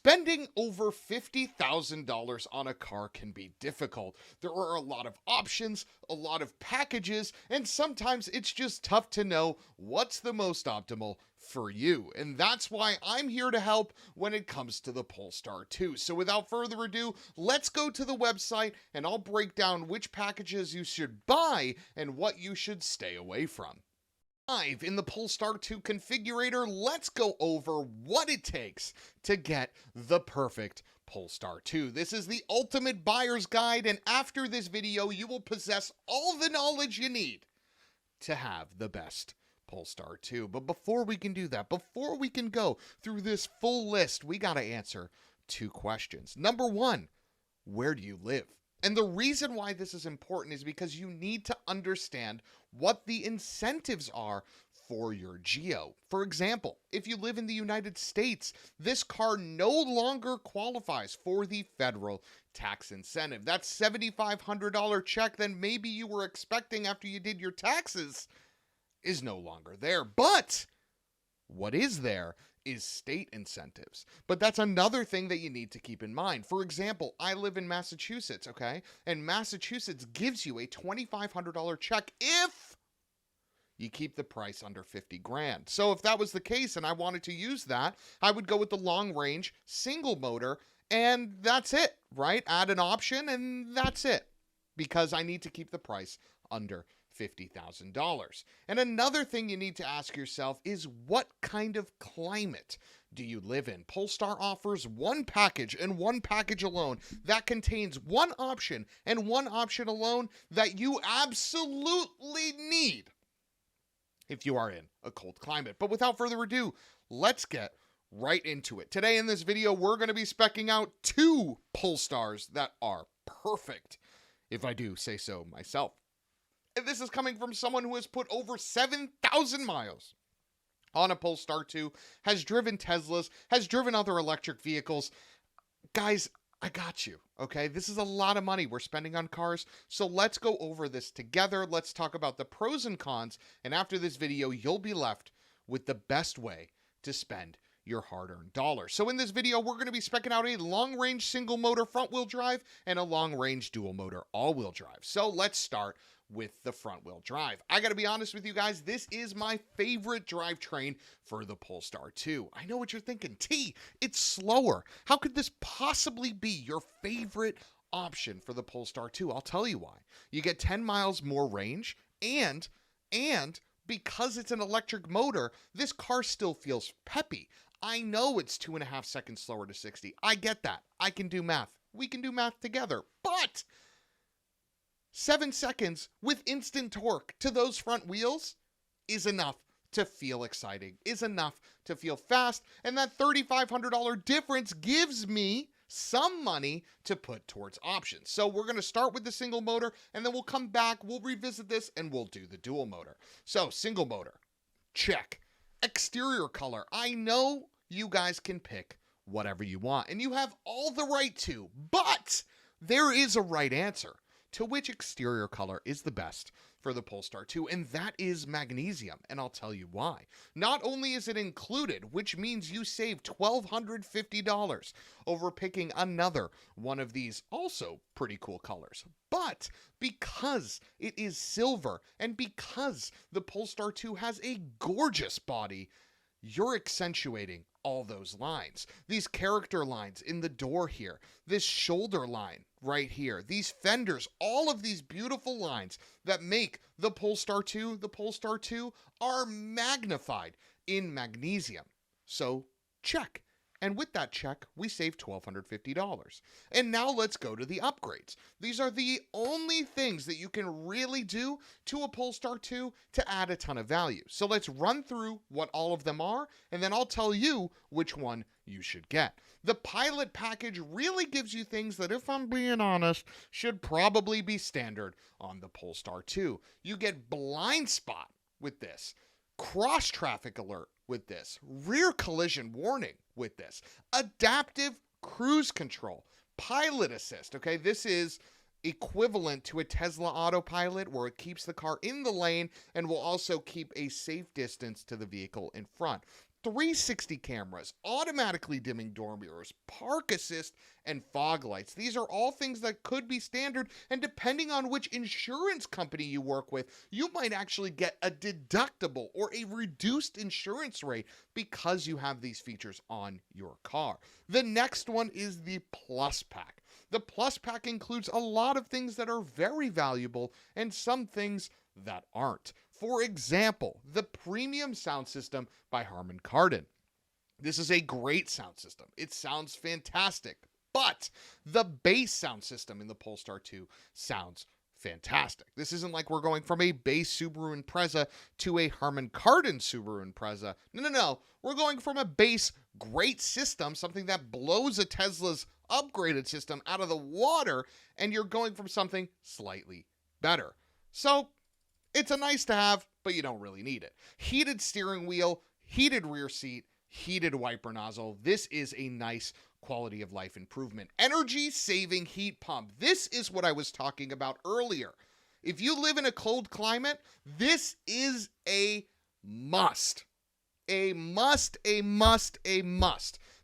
Spending over $50,000 on a car can be difficult. There are a lot of options, a lot of packages, and sometimes it's just tough to know what's the most optimal for you. And that's why I'm here to help when it comes to the Polestar 2. So without further ado, let's go to the website and I'll break down which packages you should buy and what you should stay away from. In the Polestar 2 configurator, let's go over what it takes to get the perfect Polestar 2. This is the ultimate buyer's guide, and after this video, you will possess all the knowledge you need to have the best Polestar 2. But before we can do that, before we can go through this full list, we got to answer two questions. Number one, where do you live? And the reason why this is important is because you need to understand what the incentives are for your geo. For example, if you live in the United States, this car no longer qualifies for the federal tax incentive. That $7,500 check that maybe you were expecting after you did your taxes is no longer there. But what is there is state incentives. But that's another thing that you need to keep in mind. For example, I live in Massachusetts, okay? And Massachusetts gives you a $2,500 check if you keep the price under 50 grand. So if that was the case and I wanted to use that, I would go with the long range single motor and that's it, right? Add an option and that's it, because I need to keep the price under $50,000. And another thing you need to ask yourself is, what kind of climate do you live in? Polestar offers one package and one package alone that contains one option and one option alone that you absolutely need if you are in a cold climate. But without further ado, let's get right into it. Today in this video, we're going to be speccing out two Polestars that are perfect, if I do say so myself. And this is coming from someone who has put over 7,000 miles on a Polestar 2, has driven Teslas, has driven other electric vehicles. Guys, I got you, okay? This is a lot of money we're spending on cars, so let's go over this together. Let's talk about the pros and cons, and after this video, you'll be left with the best way to spend your hard-earned dollars. So in this video, we're going to be speccing out a long-range single-motor front-wheel drive and a long-range dual-motor all-wheel drive. So let's start with the front-wheel drive. I gotta be honest with you guys, this is my favorite drivetrain for the Polestar 2. I know what you're thinking, T, it's slower. How could this possibly be your favorite option for the Polestar 2? I'll tell you why. You get 10 miles more range, and because it's an electric motor, this car still feels peppy. I know it's 2.5 seconds slower to 60. I get that. I can do math. We can do math together. But 7 seconds with instant torque to those front wheels is enough to feel exciting, is enough to feel fast, and that $3,500 difference gives me some money to put towards options. So we're going to start with the single motor, and then we'll come back, we'll revisit this, and we'll do the dual motor. So single motor, check. Exterior color, I know you guys can pick whatever you want, and you have all the right to, but there is a right answer to which exterior color is the best for the Polestar 2, and that is magnesium, and I'll tell you why. Not only is it included, which means you save $1,250 over picking another one of these also pretty cool colors, but because it is silver and because the Polestar 2 has a gorgeous body, you're accentuating all those lines. These character lines in the door here, this shoulder line right here, these fenders, all of these beautiful lines that make the Polestar 2 are magnified in magnesium. So check. And with that check, we save $1,250. And now let's go to the upgrades. These are the only things that you can really do to a Polestar 2 to add a ton of value. So let's run through what all of them are, and then I'll tell you which one you should get. The Pilot package really gives you things that, if I'm being honest, should probably be standard on the Polestar 2. You get blind spot with this, cross traffic alert with this, rear collision warning with this, adaptive cruise control, pilot assist. Okay, this is equivalent to a Tesla autopilot where it keeps the car in the lane and will also keep a safe distance to the vehicle in front. 360 cameras, automatically dimming door mirrors, park assist, and fog lights. These are all things that could be standard, and depending on which insurance company you work with, you might actually get a deductible or a reduced insurance rate because you have these features on your car. The next one is the Plus Pack. The Plus Pack includes a lot of things that are very valuable and some things that aren't. For example, the premium sound system by Harman Kardon. This is a great sound system. It sounds fantastic, but the bass sound system in the Polestar 2 sounds fantastic. This isn't like we're going from a bass Subaru Impreza to a Harman Kardon Subaru Impreza. No. We're going from a bass great system, something that blows a Tesla's upgraded system out of the water, and you're going from something slightly better. So it's a nice to have, but you don't really need it. Heated steering wheel, heated rear seat, heated wiper nozzle. This is a nice quality of life improvement. Energy saving heat pump. This is what I was talking about earlier. If you live in a cold climate, this is a must. A must,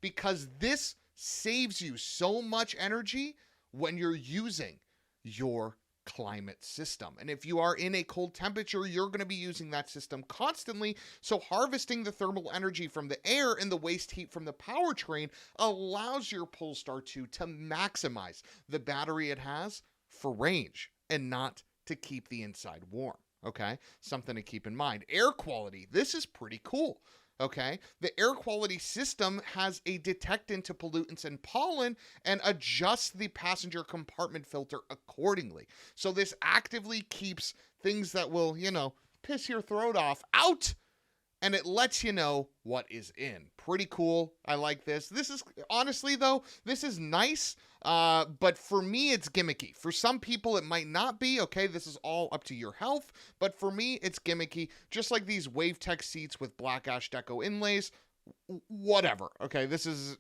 because this saves you so much energy when you're using your climate system. And if you are in a cold temperature, you're going to be using that system constantly. So harvesting the thermal energy from the air and the waste heat from the powertrain allows your Polestar 2 to maximize the battery it has for range and not to keep the inside warm. Okay, something to keep in mind. Air quality. This is pretty cool. Okay, the air quality system has a detectant to pollutants and pollen and adjusts the passenger compartment filter accordingly. So this actively keeps things that will, piss your throat off out, and it lets you know what is in. Pretty cool. I like this. This is, honestly though, this is nice, but for me, it's gimmicky. For some people, it might not be. Okay, this is all up to your health, but for me, it's gimmicky. Just like these WaveTech seats with black ash deco inlays, whatever. Okay, this is,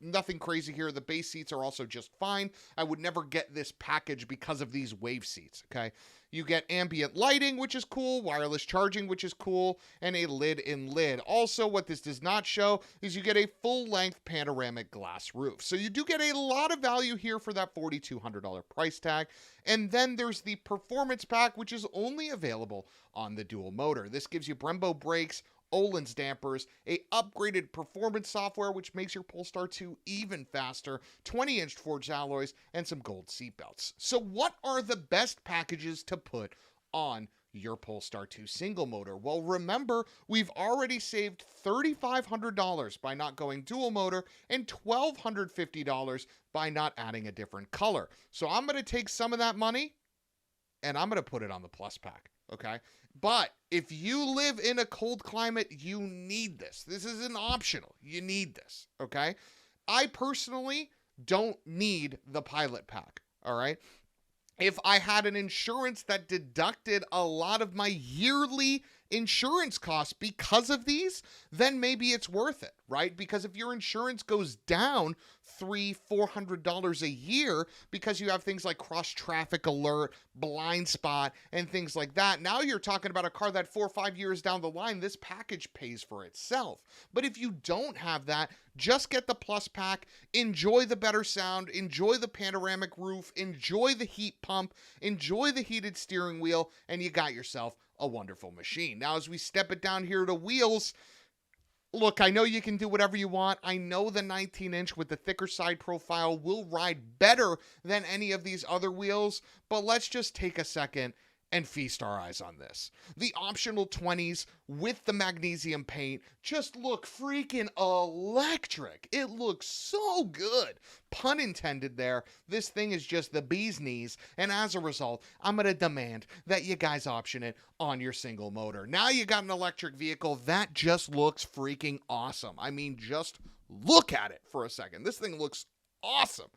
nothing crazy here. The base seats are also just fine. I would never get this package because of these wave seats, okay? You get ambient lighting, which is cool, wireless charging, which is cool, and a lid-in-lid. Also, what this does not show is you get a full-length panoramic glass roof. So you do get a lot of value here for that $4,200 price tag. And then there's the Performance Pack, which is only available on the dual motor. This gives you Brembo brakes, Öhlins dampers, a upgraded performance software which makes your Polestar 2 even faster, 20-inch forged alloys, and some gold seatbelts. So what are the best packages to put on your Polestar 2 single motor? Well, remember, we've already saved $3,500 by not going dual motor and $1,250 by not adding a different color. So I'm going to take some of that money and I'm going to put it on the Plus Pack, okay? But if you live in a cold climate, you need this. This isn't optional. You need this, okay? I personally don't need the Pilot Pack, all right? If I had an insurance that deducted a lot of my yearly insurance costs because of these, then maybe it's worth it, right? Because if your insurance goes down $300-$400 a year because you have things like cross traffic alert, blind spot, and things like that, now you're talking about a car that 4 or 5 years down the line, this package pays for itself. But if you don't have that, just get the Plus Pack, enjoy the better sound, enjoy the panoramic roof, enjoy the heat pump, enjoy the heated steering wheel, and you got yourself a wonderful machine. Now, as we step it down here to wheels, look, I know you can do whatever you want. I know the 19-inch with the thicker side profile will ride better than any of these other wheels, but let's just take a second and feast our eyes on this. The optional 20s with the magnesium paint just look freaking electric. It looks so good. Pun intended there. This thing is just the bee's knees, and as a result, I'm going to demand that you guys option it on your single motor. Now you got an electric vehicle that just looks freaking awesome. I mean, just look at it for a second. This thing looks awesome.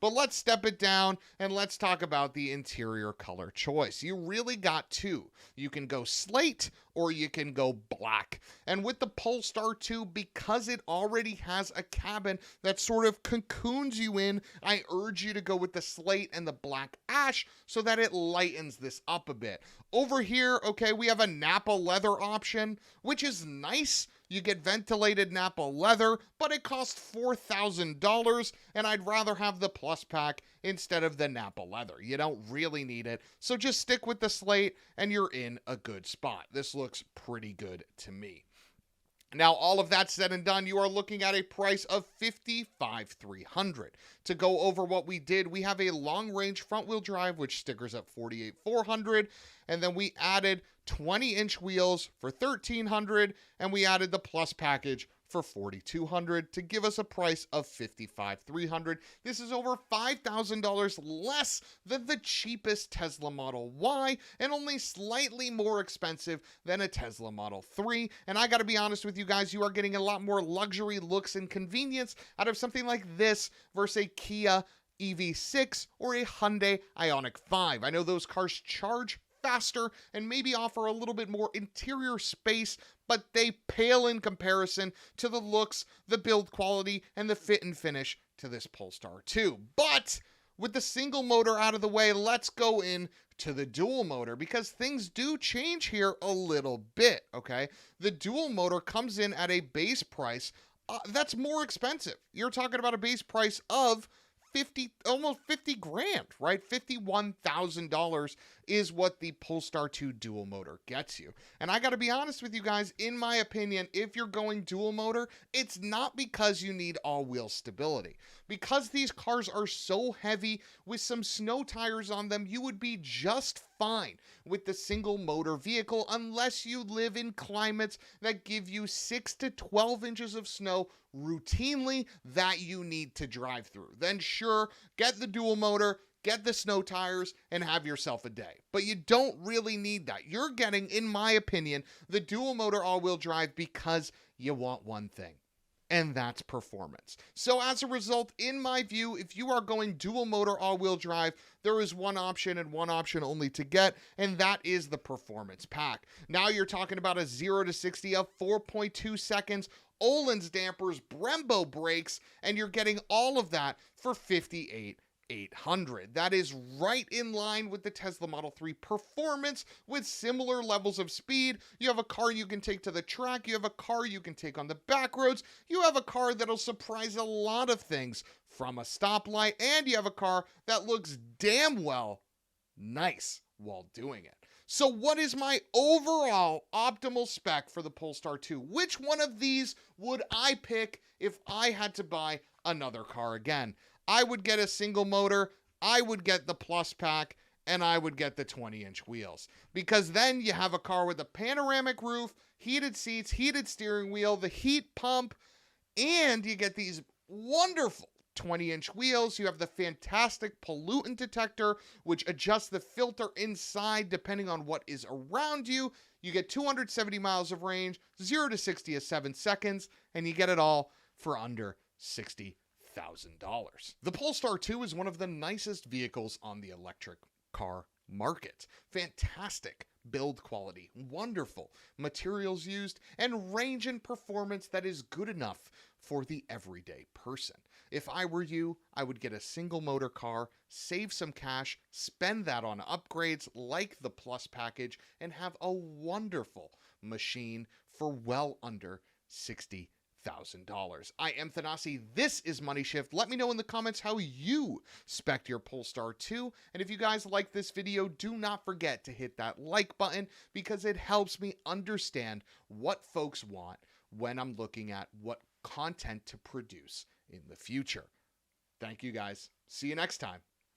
But let's step it down and let's talk about the interior color choice. You really got two. You can go slate or you can go black. And with the Polestar 2, because it already has a cabin that sort of cocoons you in, I urge you to go with the slate and the black ash so that it lightens this up a bit. Over here, okay, we have a Napa leather option, which is nice, You get ventilated Napa leather, but it costs $4,000, and I'd rather have the Plus Pack instead of the Napa leather. You don't really need it, so just stick with the slate and you're in a good spot. This looks pretty good to me. Now, all of that said and done, you are looking at a price of $55,300. To go over what we did, we have a long-range front-wheel drive, which stickers at $48,400, and then we added 20-inch wheels for $1,300, and we added the Plus package for $4,200 to give us a price of $55,300. This is over $5,000 less than the cheapest Tesla Model Y and only slightly more expensive than a Tesla Model 3. And I gotta be honest with you guys, you are getting a lot more luxury looks and convenience out of something like this versus a Kia EV6 or a Hyundai Ioniq 5. I know those cars charge faster and maybe offer a little bit more interior space, but they pale in comparison to the looks, the build quality, and the fit and finish to this Polestar 2. But with the single motor out of the way, let's go in to the dual motor, because things do change here a little bit, okay? The dual motor comes in at a base price that's more expensive. You're talking about a base price of almost 50 grand, right? $51,000 is what the Polestar 2 dual motor gets you. And I got to be honest with you guys, in my opinion, if you're going dual motor, it's not because you need all-wheel stability. Because these cars are so heavy with some snow tires on them, you would be just fine with the single motor vehicle unless you live in climates that give you 6 to 12 inches of snow routinely that you need to drive through. Then sure, get the dual motor, get the snow tires, and have yourself a day. But you don't really need that. You're getting, in my opinion, the dual motor all-wheel drive because you want one thing, and that's performance. So as a result, in my view, if you are going dual motor all-wheel drive, there is one option and one option only to get, and that is the performance pack. Now you're talking about a 0 to 60 of 4.2 seconds, Öhlins dampers, Brembo brakes, and you're getting all of that for $58,800. That is right in line with the Tesla Model 3 performance with similar levels of speed. You have a car you can take to the track. You have a car you can take on the back roads. You have a car that'll surprise a lot of things from a stoplight. And you have a car that looks damn well nice while doing it. So what is my overall optimal spec for the Polestar 2? Which one of these would I pick if I had to buy another car again? I would get a single motor, I would get the Plus Pack, and I would get the 20-inch wheels. Because then you have a car with a panoramic roof, heated seats, heated steering wheel, the heat pump, and you get these wonderful 20-inch wheels. You have the fantastic pollutant detector, which adjusts the filter inside depending on what is around you. You get 270 miles of range, 0 to 60 is 7 seconds, and you get it all for under $60,000. The Polestar 2 is one of the nicest vehicles on the electric car market. Fantastic build quality, wonderful materials used, and range and performance that is good enough for the everyday person. If I were you, I would get a single motor car, save some cash, spend that on upgrades like the Plus package, and have a wonderful machine for well under $60,000. I am Thanasi. This is Money Shift. Let me know in the comments how you spec your Polestar 2. And if you guys like this video, do not forget to hit that like button because it helps me understand what folks want when I'm looking at what content to produce in the future. Thank you guys. See you next time.